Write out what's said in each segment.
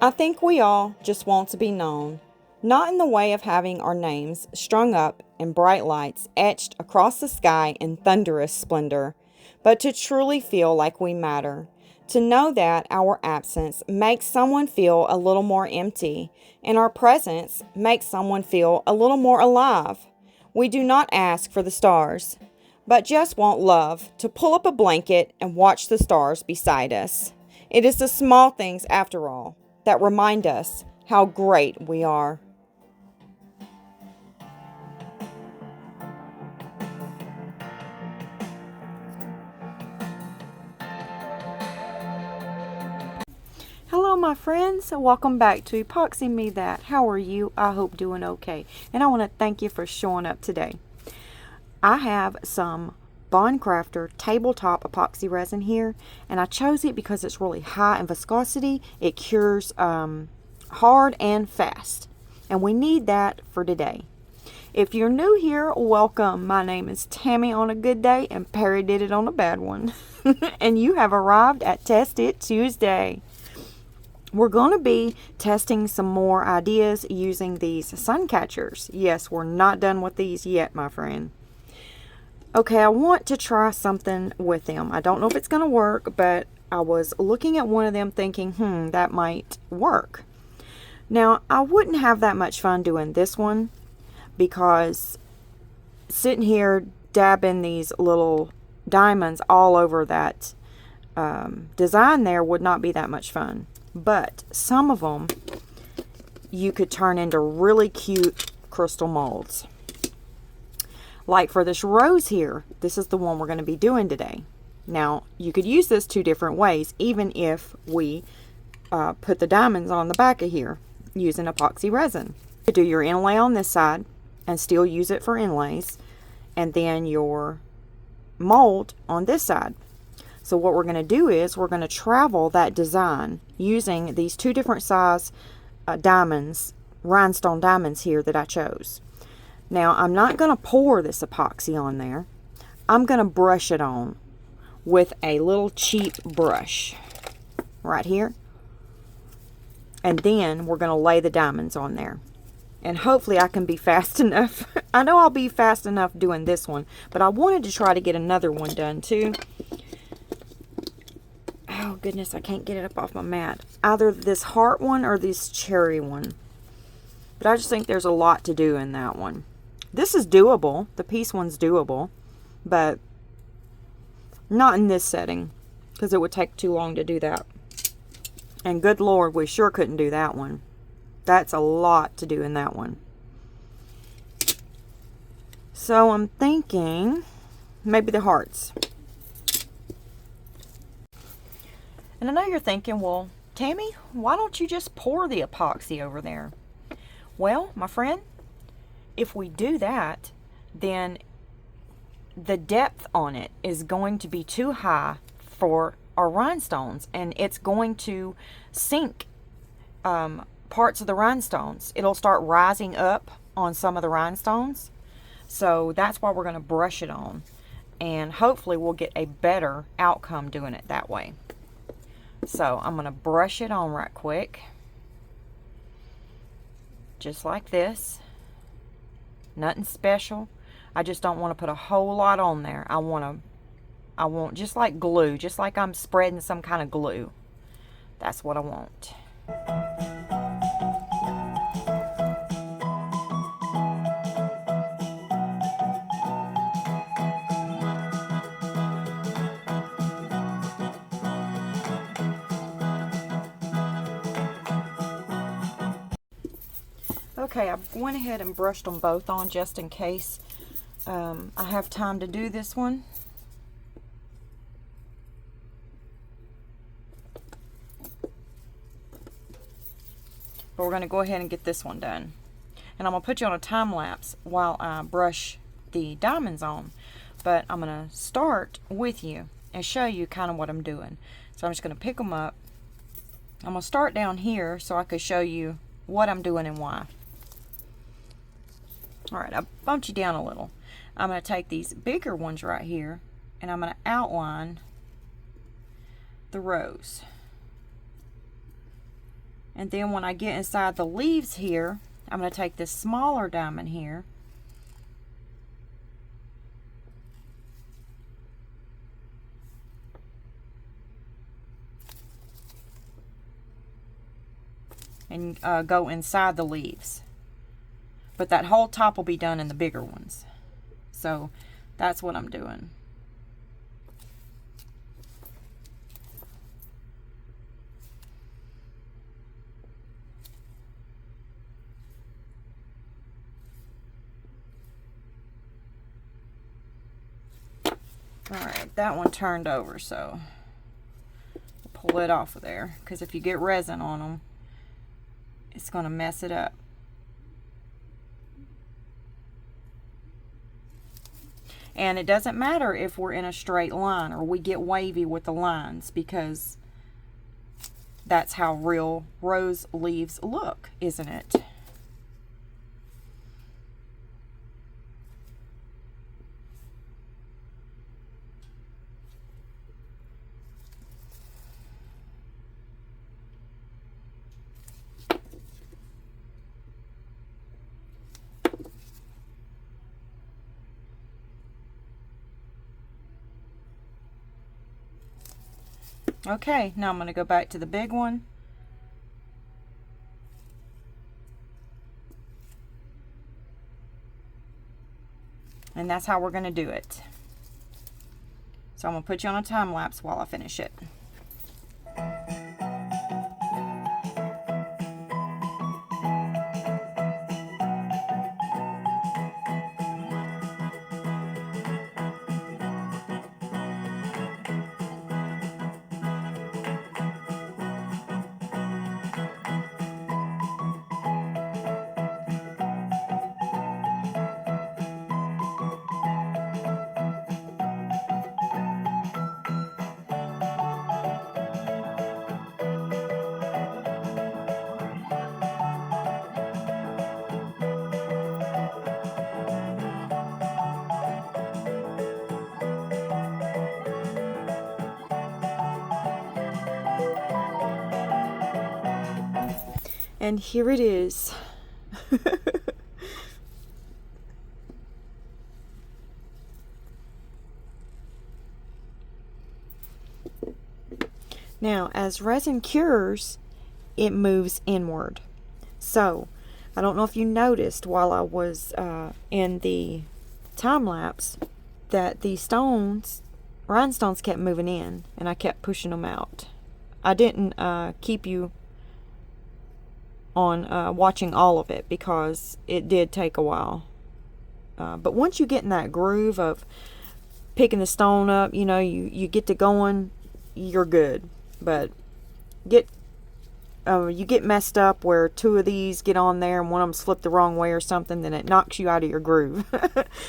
I think we all just want to be known, not in the way of having our names strung up in bright lights etched across the sky in thunderous splendor, but to truly feel like we matter, to know that our absence makes someone feel a little more empty, and our presence makes someone feel a little more alive. We do not ask for the stars, but just want love to pull up a blanket and watch the stars beside us. It is the small things, after all, that remind us how great we are. Hello, my friends. Welcome back to Epoxy Me That. How are you? I hope doing okay. And I want to thank you for showing up today. I have some Bondcrafter tabletop epoxy resin here, and I chose it because it's really high in viscosity. It cures hard and fast, and we need that for today. If you're new here, welcome. My name is Tammy on a good day, and Perry did it on a bad one. And you have arrived at Test It Tuesday. We're going to be testing some more ideas using these Suncatchers. Yes, we're not done with these yet, my friend. Okay, I want to try something with them. I don't know if it's going to work, but I was looking at one of them thinking, that might work. Now, I wouldn't have that much fun doing this one because sitting here dabbing these little diamonds all over that design there would not be that much fun. But some of them you could turn into really cute crystal molds. Like for this rose here, this is the one we're going to be doing today. Now, you could use this two different ways, even if we put the diamonds on the back of here using epoxy resin. You could do your inlay on this side and still use it for inlays, and then your mold on this side. So what we're going to do is we're going to travel that design using these two different size diamonds, rhinestone diamonds here that I chose. Now, I'm not going to pour this epoxy on there. I'm going to brush it on with a little cheap brush right here. And then we're going to lay the diamonds on there. And hopefully I can be fast enough. I know I'll be fast enough doing this one, but I wanted to try to get another one done too. Oh goodness, I can't get it up off my mat. Either this heart one or this cherry one. But I just think there's a lot to do in that one. This is doable. The piece one's doable. But not in this setting, because it would take too long to do that. And good Lord, we sure couldn't do that one. That's a lot to do in that one. So I'm thinking maybe the hearts. And I know you're thinking, well, Tammy, why don't you just pour the epoxy over there? Well, my friend, if we do that, then the depth on it is going to be too high for our rhinestones, and it's going to sink parts of the rhinestones. It'll start rising up on some of the rhinestones. So that's why we're going to brush it on, and hopefully we'll get a better outcome doing it that way. So I'm going to brush it on right quick, just like this. Nothing special. I just don't want to put a whole lot on there. I want just like glue, just like I'm spreading some kind of glue. That's what I want. Okay, I went ahead and brushed them both on just in case I have time to do this one. But we're going to go ahead and get this one done. And I'm going to put you on a time lapse while I brush the diamonds on. But I'm going to start with you and show you kind of what I'm doing. So I'm just going to pick them up. I'm going to start down here so I could show you what I'm doing and why. Alright, I bumped you down a little. I'm going to take these bigger ones right here and I'm going to outline the rose. And then when I get inside the leaves here, I'm going to take this smaller diamond here. And go inside the leaves. But that whole top will be done in the bigger ones. So that's what I'm doing. Alright, that one turned over, so pull it off of there, because if you get resin on them, it's going to mess it up. And it doesn't matter if we're in a straight line or we get wavy with the lines, because that's how real rose leaves look, isn't it? Okay, now I'm going to go back to the big one. And that's how we're going to do it. So I'm going to put you on a time lapse while I finish it. And here it is. Now, as resin cures, it moves inward. So, I don't know if you noticed while I was in the time lapse that the stones, rhinestones, kept moving in, and I kept pushing them out. I didn't keep you on watching all of it because it did take a while. But once you get in that groove of picking the stone up, you know, you get to going, you're good. But you get messed up where two of these get on there and one of them slipped the wrong way or something, then it knocks you out of your groove.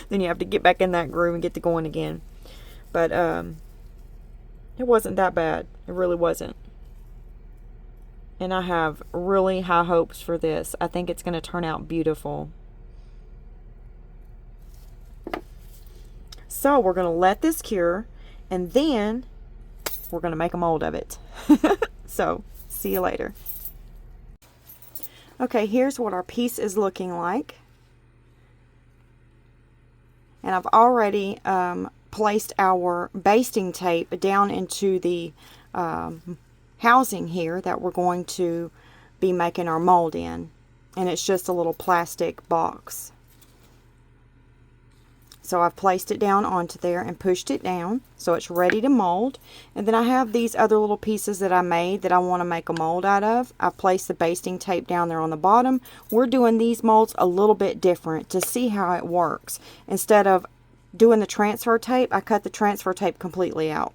Then you have to get back in that groove and get to going again. But it wasn't that bad. It really wasn't. And I have really high hopes for this. I think it's going to turn out beautiful. So we're going to let this cure, and then we're going to make a mold of it. So, see you later. Okay, here's what our piece is looking like. And I've already placed our basting tape down into the housing here that we're going to be making our mold in, and it's just a little plastic box. So I've placed it down onto there and pushed it down so it's ready to mold. And then I have these other little pieces that I made that I want to make a mold out of. I've placed the basting tape down there on the bottom. We're doing these molds a little bit different to see how it works. Instead of doing the transfer tape, I cut the transfer tape completely out.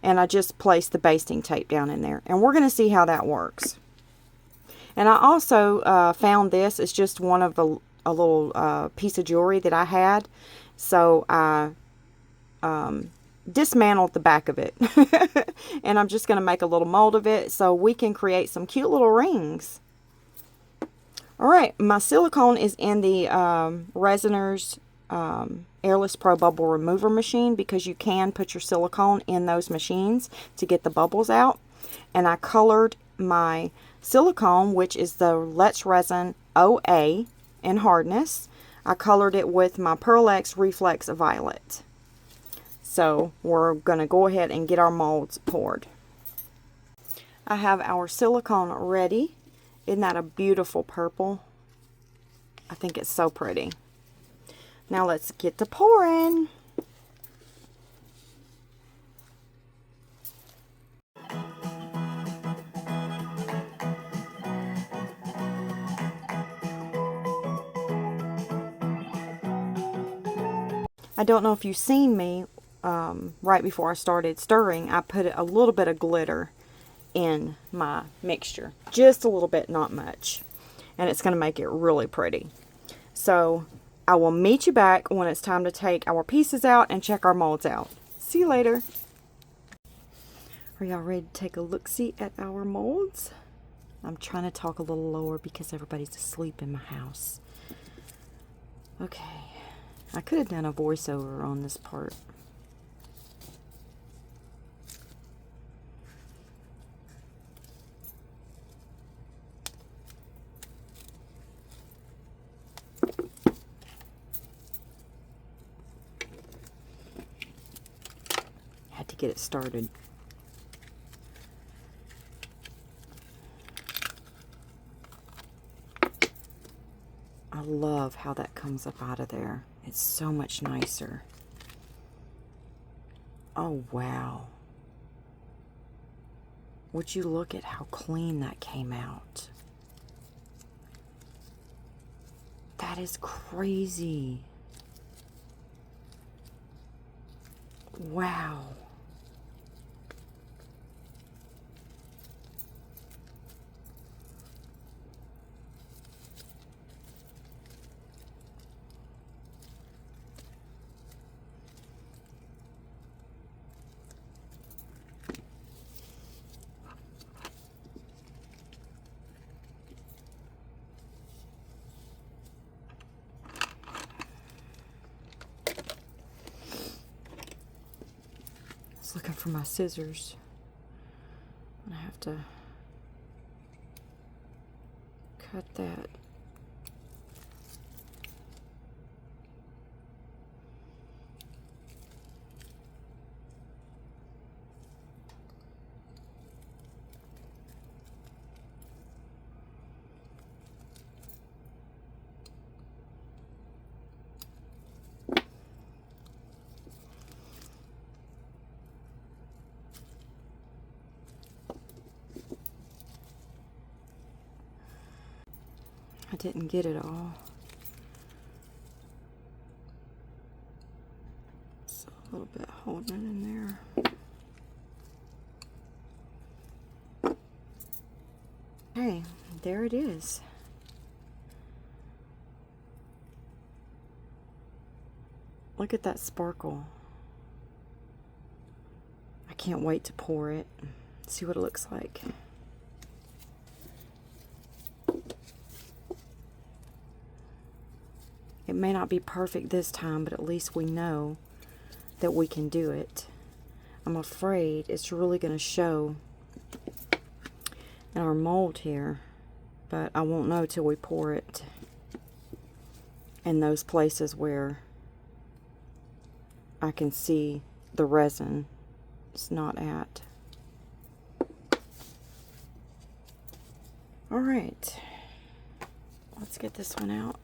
And I just placed the basting tape down in there. And we're going to see how that works. And I also found this. It's just one of a little piece of jewelry that I had. So I dismantled the back of it. And I'm just going to make a little mold of it so we can create some cute little rings. Alright, my silicone is in the Resiner's Airless Pro Bubble Remover machine, because you can put your silicone in those machines to get the bubbles out. And I colored my silicone, which is the Let's Resin OA in hardness. I colored it with my Pearl X Reflex Violet. So we're going to go ahead and get our molds poured. I have our silicone ready. Isn't that a beautiful purple? I think it's so pretty. Now let's get to pouring. I don't know if you've seen me right before I started stirring. I put a little bit of glitter in my mixture. Just a little bit, not much. And it's going to make it really pretty. So I will meet you back when it's time to take our pieces out and check our molds out. See you later. Are y'all ready to take a look-see at our molds? I'm trying to talk a little lower because everybody's asleep in my house. Okay. I could have done a voiceover on this part. Had to get it started. I love how that comes up out of there. It's so much nicer. Oh, wow. Would you look at how clean that came out? That is crazy. Wow. Looking for my scissors. I have to cut that. I didn't get it all. It's a little bit holding it in there. Okay, there it is. Look at that sparkle. I can't wait to pour it. See what it looks like. It may not be perfect this time, but at least we know that we can do it. I'm afraid it's really going to show in our mold here, but I won't know till we pour it in those places where I can see the resin it's not at. All right, let's get this one out.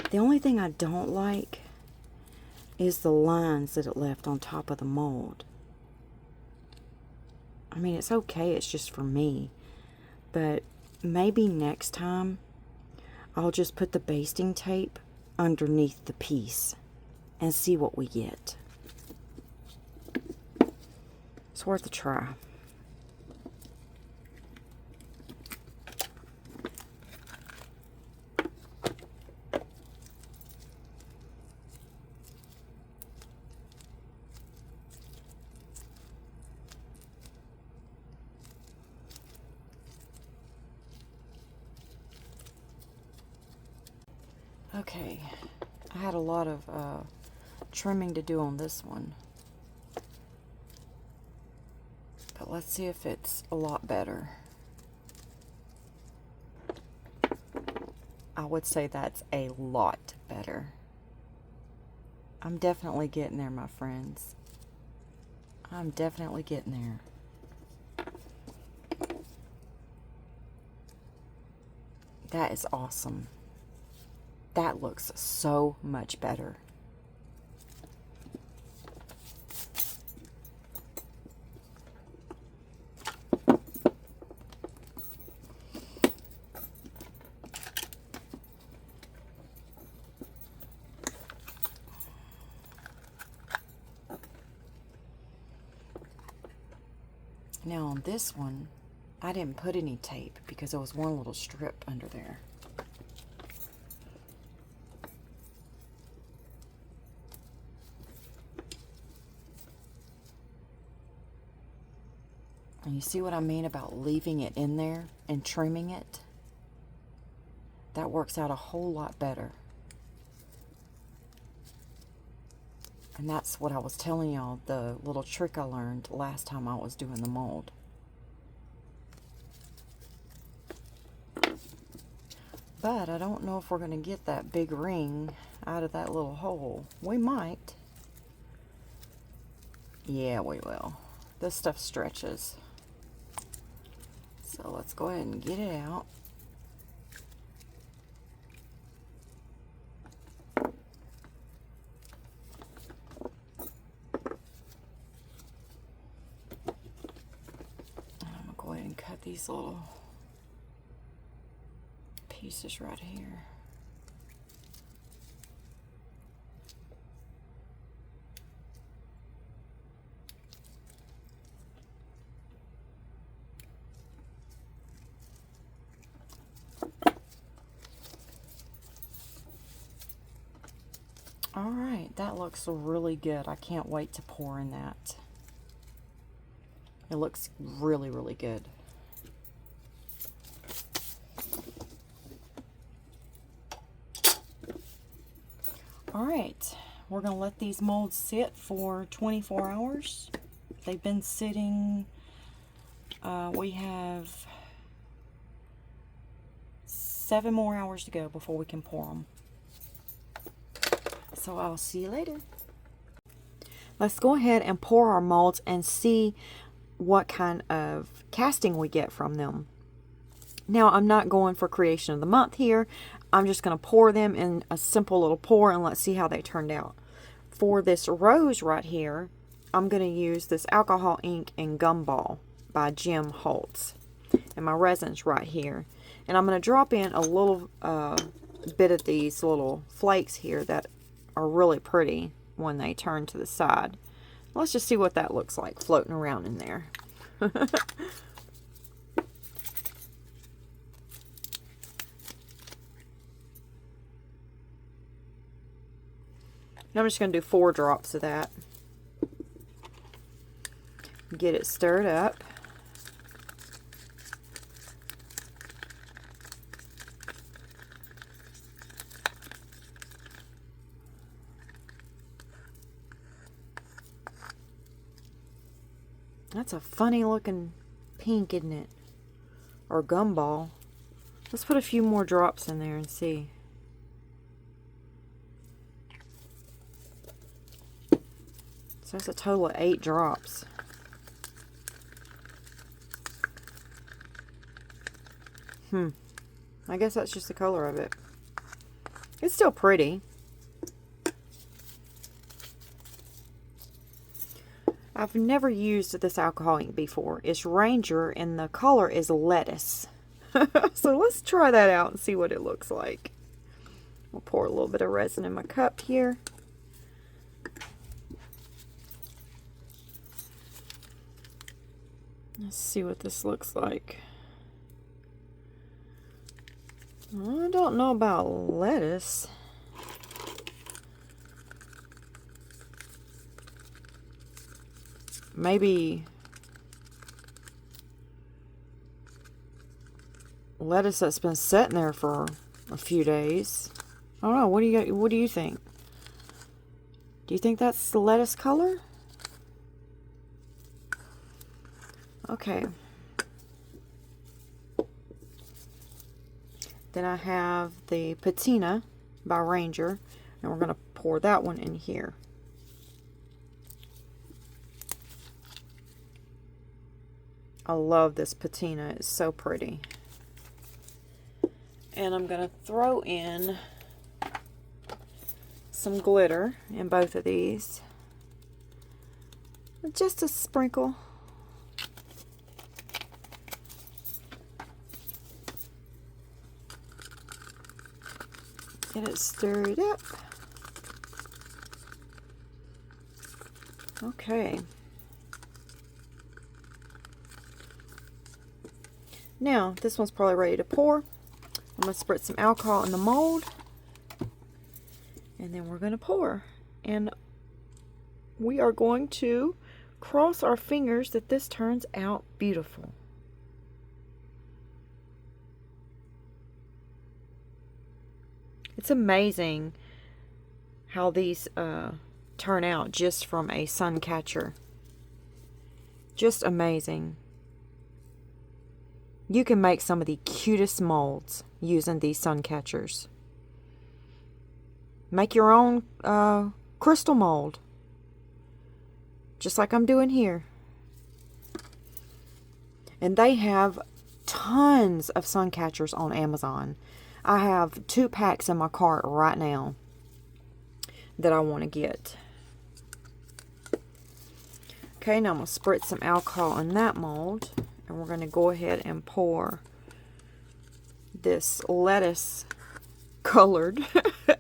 The only thing I don't like is the lines that it left on top of the mold. I mean, it's okay, it's just for me. But maybe next time, I'll just put the basting tape underneath the piece and see what we get. It's worth a try. Okay, I had a lot of trimming to do on this one. let's see if it's a lot better. I would say that's a lot better. I'm definitely getting there, my friends. I'm definitely getting there. That is awesome. That looks so much better. Now on this one, I didn't put any tape because there was one little strip under there. And you see what I mean about leaving it in there and trimming it? That works out a whole lot better. And that's what I was telling y'all, the little trick I learned last time I was doing the mold. But I don't know if we're going to get that big ring out of that little hole. We might. Yeah, we will. This stuff stretches. So let's go ahead and get it out. And cut these little pieces right here. All right, that looks really good. I can't wait to pour in that. It looks really, really good. All right, we're gonna let these molds sit for 24 hours. They've been sitting, we have 7 more hours to go before we can pour them. So I'll see you later. Let's go ahead and pour our molds and see what kind of casting we get from them. Now, I'm not going for creation of the month here. I'm just going to pour them in a simple little pour and let's see how they turned out. For this rose right here, I'm going to use this alcohol ink and gumball by Jim Holtz. And my resin's right here. And I'm going to drop in a little bit of these little flakes here that are really pretty when they turn to the side. Let's just see what that looks like floating around in there. I'm just going to do 4 drops of that. Get it stirred up. That's a funny looking pink, isn't it? Or gumball. Let's put a few more drops in there and see. So that's a total of 8 drops. I guess that's just the color of it. It's still pretty. I've never used this alcohol ink before. It's Ranger and the color is lettuce. So let's try that out and see what it looks like. We'll pour a little bit of resin in my cup here. Let's see what this looks like. I don't know about lettuce. Maybe lettuce that's been sitting there for a few days. I don't know. What do you think? Do you think that's the lettuce color? Okay. Then I have the Patina by Ranger, and we're going to pour that one in here. I love this patina. It's so pretty. And I'm going to throw in some glitter in both of these. Just a sprinkle. Get it stirred up. Okay. Now, this one's probably ready to pour. I'm going to spritz some alcohol in the mold. And then we're going to pour. And we are going to cross our fingers that this turns out beautiful. It's amazing how these turn out just from a Suncatcher. Just amazing. You can make some of the cutest molds using these Suncatchers. Make your own crystal mold. Just like I'm doing here. And they have tons of Suncatchers on Amazon. I have 2 packs in my cart right now that I want to get. Okay, now I'm going to spritz some alcohol in that mold. And we're going to go ahead and pour this lettuce colored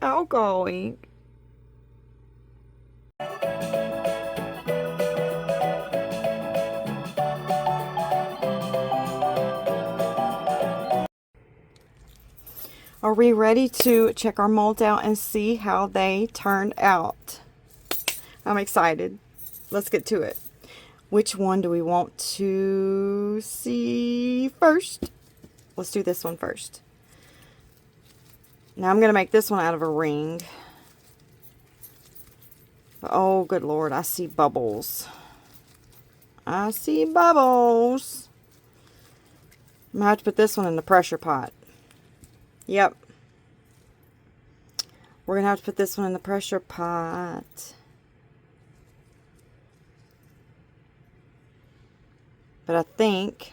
alcohol ink. Are we ready to check our molds out and see how they turned out? I'm excited. Let's get to it. Which one do we want to see first? Let's do this one first. Now I'm going to make this one out of a ring. Oh, good Lord, I see bubbles. I see bubbles. I'm going to have to put this one in the pressure pot. Yep. We're going to have to put this one in the pressure pot. But I think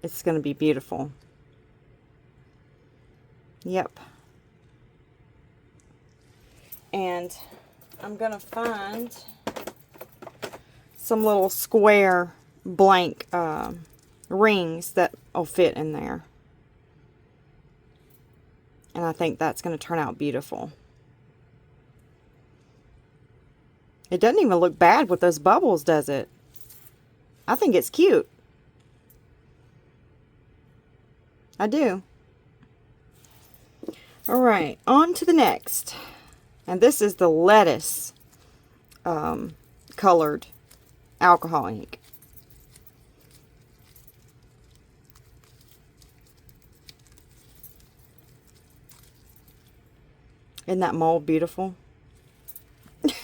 it's going to be beautiful. Yep. And I'm going to find some little square blank rings that will fit in there. And I think that's going to turn out beautiful. It doesn't even look bad with those bubbles, does it? I think it's cute. I do. Alright, on to the next. And this is the lettuce colored alcohol ink. Isn't that mold beautiful?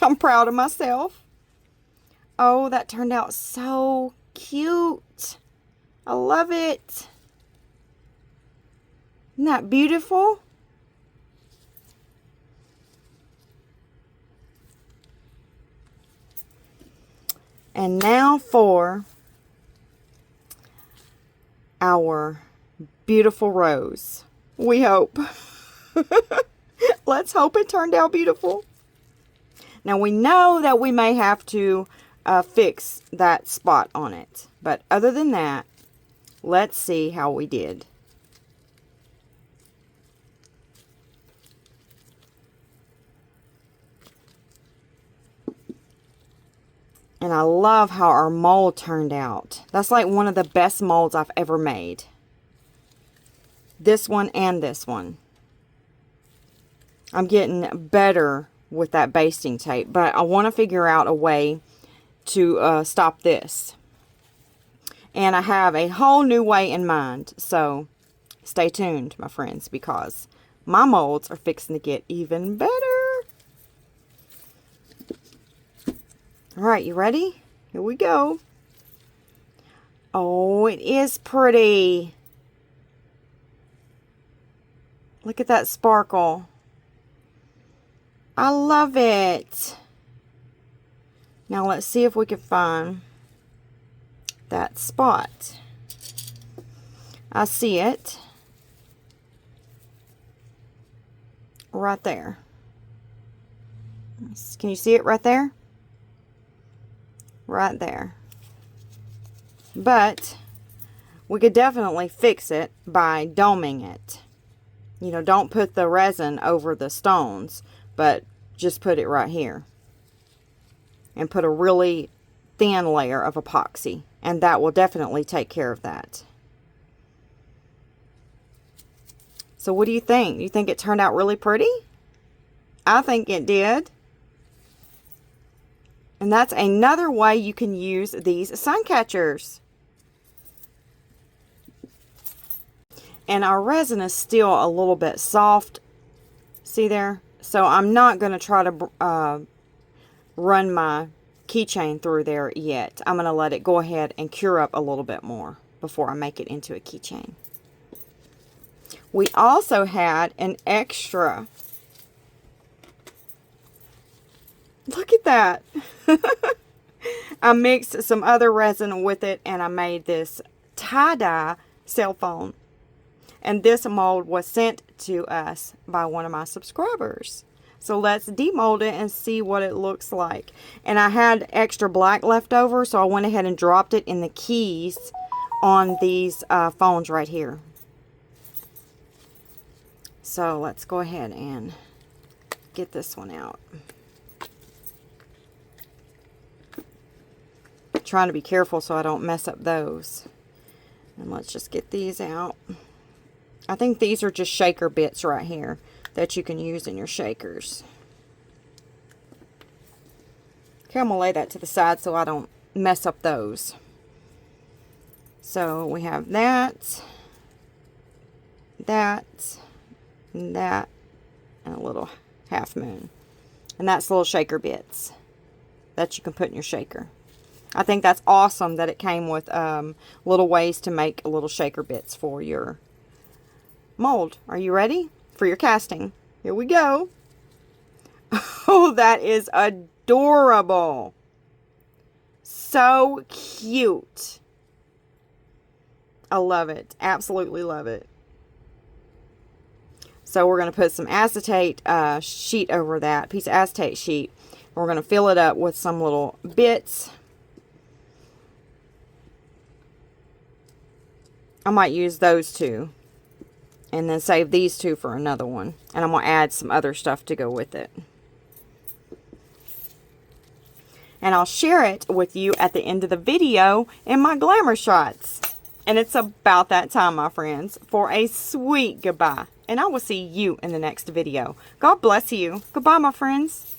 I'm proud of myself. Oh, that turned out so cute. I love it. Isn't that beautiful? And now for our beautiful rose. We hope. Let's hope it turned out beautiful. Now we know that we may have to fix that spot on it. But other than that, let's see how we did. And I love how our mold turned out. That's like one of the best molds I've ever made. This one and this one. I'm getting better with that basting tape, but I want to figure out a way to stop this. And I have a whole new way in mind, so stay tuned, my friends, because my molds are fixing to get even better. Alright, you ready? Here we go. Oh, it is pretty. Look at that sparkle. I love it. Now let's see if we can find that spot. I see it right there. Can you see it right there? Right there. But we could definitely fix it by doming it. You know, don't put the resin over the stones, but just put it right here. And put a really thin layer of epoxy. And that will definitely take care of that. So what do you think? You think it turned out really pretty? I think it did. And that's another way you can use these sun catchers. And our resin is still a little bit soft. See there? So I'm not going to try to run my keychain through there yet. I'm going to let it go ahead and cure up a little bit more before I make it into a keychain. We also had an extra. Look at that. I mixed some other resin with it and I made this tie-dye cell phone. And this mold was sent to us by one of my subscribers. So let's demold it and see what it looks like. And I had extra black left over, so I went ahead and dropped it in the keys on these phones right here. So let's go ahead and get this one out. Trying to be careful so I don't mess up those. And let's just get these out. I think these are just shaker bits right here that you can use in your shakers. Okay, I'm going to lay that to the side so I don't mess up those. So we have that, that, and that, and a little half moon. And that's little shaker bits that you can put in your shaker. I think that's awesome that it came with little ways to make little shaker bits for your mold. Are you ready for your casting? Here we go. Oh, that is adorable. So cute. I love it. Absolutely love it. So we're going to put some acetate sheet over that, piece of acetate sheet. We're going to fill it up with some little bits. I might use those two. And then save these two for another one. And I'm going to add some other stuff to go with it. And I'll share it with you at the end of the video in my glamour shots. And it's about that time, my friends, for a sweet goodbye. And I will see you in the next video. God bless you. Goodbye, my friends.